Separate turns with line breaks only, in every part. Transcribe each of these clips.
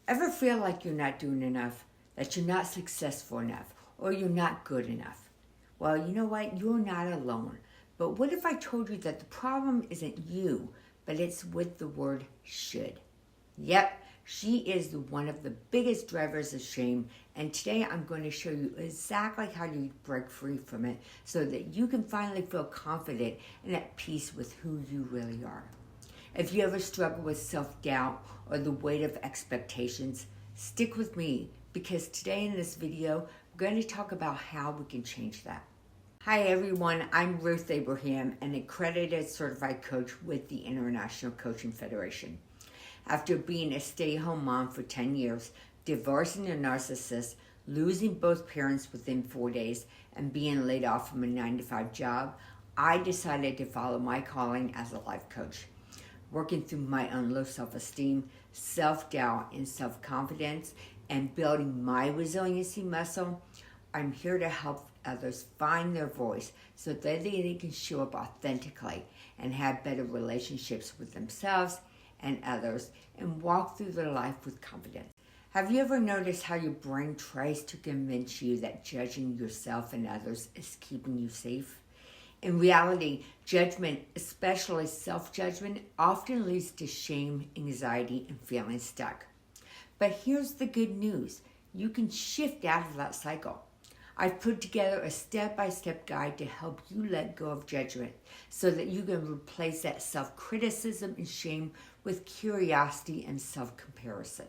Ever feel like you're not doing enough, that you're not successful enough, or you're not good enough? Well, you know what? You're not alone. But what if I told you that the problem isn't you, but it's with the word should? Yep, she is one of the biggest drivers of shame, and today I'm going to show you exactly how to break free from it so that you can finally feel confident and at peace with who you really are. If you ever struggle with self-doubt or the weight of expectations, stick with me because today in this video, we're going to talk about how we can change that. Hi everyone, I'm Ruth Abraham, an accredited certified coach with the International Coaching Federation. After being a stay-at-home mom for 10 years, divorcing a narcissist, losing both parents within 4 days, and being laid off from a 9-to-5 job, I decided to follow my calling as a life coach. Working through my own low self-esteem, self-doubt, and self-confidence, and building my resiliency muscle, I'm here to help others find their voice so that they can show up authentically and have better relationships with themselves and others and walk through their life with confidence. Have you ever noticed how your brain tries to convince you that judging yourself and others is keeping you safe? In reality, judgment, especially self-judgment, often leads to shame, anxiety, and feeling stuck. But here's the good news. You can shift out of that cycle. I've put together a step-by-step guide to help you let go of judgment so that you can replace that self-criticism and shame with curiosity and self-comparison.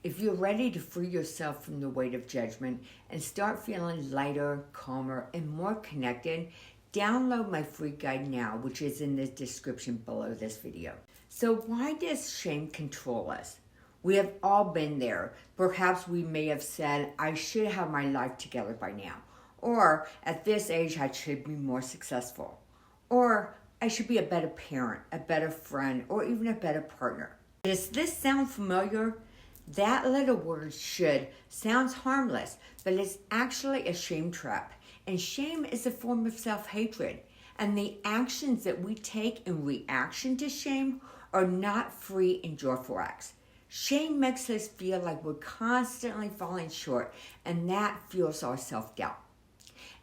If you're ready to free yourself from the weight of judgment and start feeling lighter, calmer, and more connected, download my free guide now, which is in the description below this video. So why does shame control us? We have all been there. Perhaps we may have said, I should have my life together by now. Or, at this age, I should be more successful. Or, I should be a better parent, a better friend, or even a better partner. Does this sound familiar? That little word should sounds harmless, but it's actually a shame trap. And shame is a form of self-hatred. And the actions that we take in reaction to shame are not free and joyful acts. Shame makes us feel like we're constantly falling short, and that fuels our self-doubt.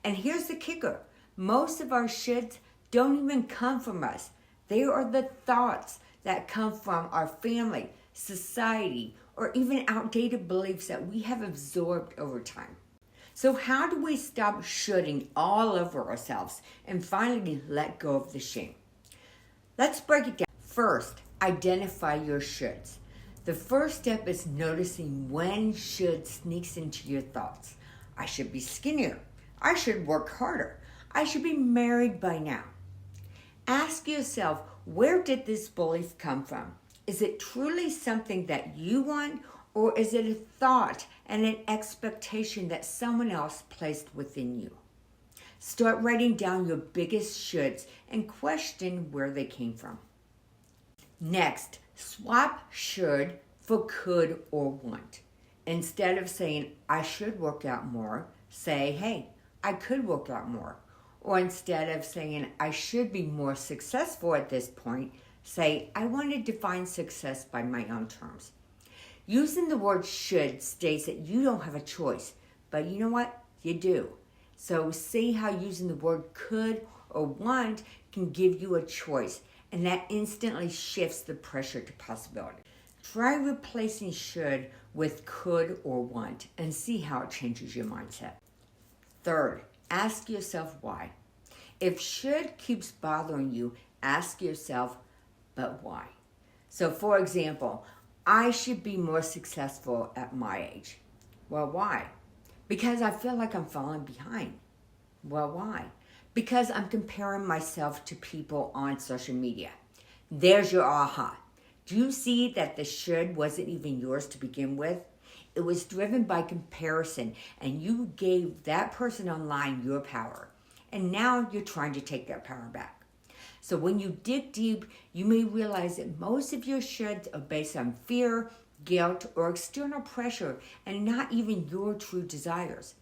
And here's the kicker. Most of our shoulds don't even come from us. They are the thoughts that come from our family, society, or even outdated beliefs that we have absorbed over time. So how do we stop shoulding all over ourselves and finally let go of the shame? Let's break it down. First, identify your shoulds. The first step is noticing when should sneaks into your thoughts. I should be skinnier. I should work harder. I should be married by now. Ask yourself, where did this belief come from? Is it truly something that you want, or is it a thought and an expectation that someone else placed within you? Start writing down your biggest shoulds and question where they came from. Next, swap should for could or want. Instead of saying, I should work out more, say, hey, I could work out more. Or instead of saying, I should be more successful at this point, say, I want to define success by my own terms. Using the word should states that you don't have a choice, but you know what? You do. So see how using the word could or want can give you a choice, and that instantly shifts the pressure to possibility. Try replacing should with could or want and see how it changes your mindset. Third, ask yourself why. If should keeps bothering you, ask yourself, but why? So for example, I should be more successful at my age. Well, why? Because I feel like I'm falling behind. Well, why? Because I'm comparing myself to people on social media. There's your aha. Do you see that the should wasn't even yours to begin with? It was driven by comparison, and you gave that person online your power. And now you're trying to take that power back. So when you dig deep, you may realize that most of your shoulds are based on fear, guilt, or external pressure, and not even your true desires.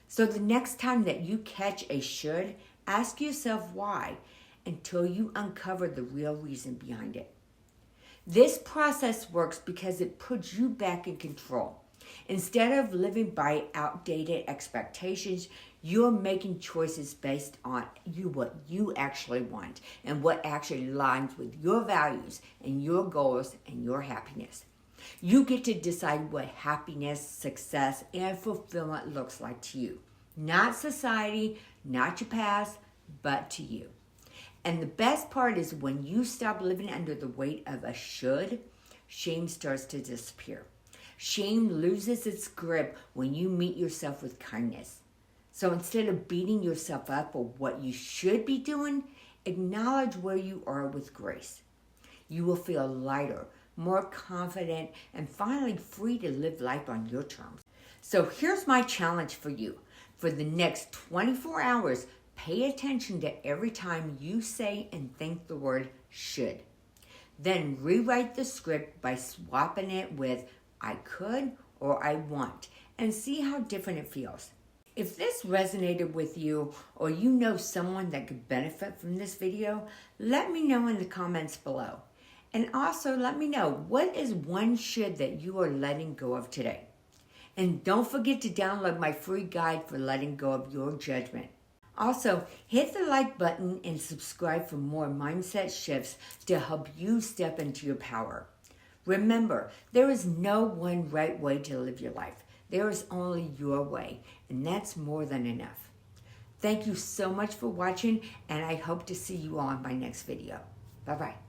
So the next time that you catch a should, ask yourself why, until you uncover the real reason behind it. This process works because it puts you back in control. Instead of living by outdated expectations, you're making choices based on what you actually want and what actually aligns with your values and your goals and your happiness. You get to decide what happiness, success, and fulfillment looks like to you. Not society, not your past, but to you. And the best part is when you stop living under the weight of a should, shame starts to disappear. Shame loses its grip when you meet yourself with kindness. So instead of beating yourself up for what you should be doing, acknowledge where you are with grace. You will feel lighter, more confident, and finally free to live life on your terms. So here's my challenge for you. For the next 24 hours, pay attention to every time you say and think the word should. Then rewrite the script by swapping it with I could or I want and see how different it feels. If this resonated with you or you know someone that could benefit from this video, let me know in the comments below. And also let me know what is one should that you are letting go of today. And don't forget to download my free guide for letting go of your judgment. Also, hit the like button and subscribe for more mindset shifts to help you step into your power. Remember, there is no one right way to live your life. There is only your way, and that's more than enough. Thank you so much for watching, and I hope to see you on my next video. Bye-bye.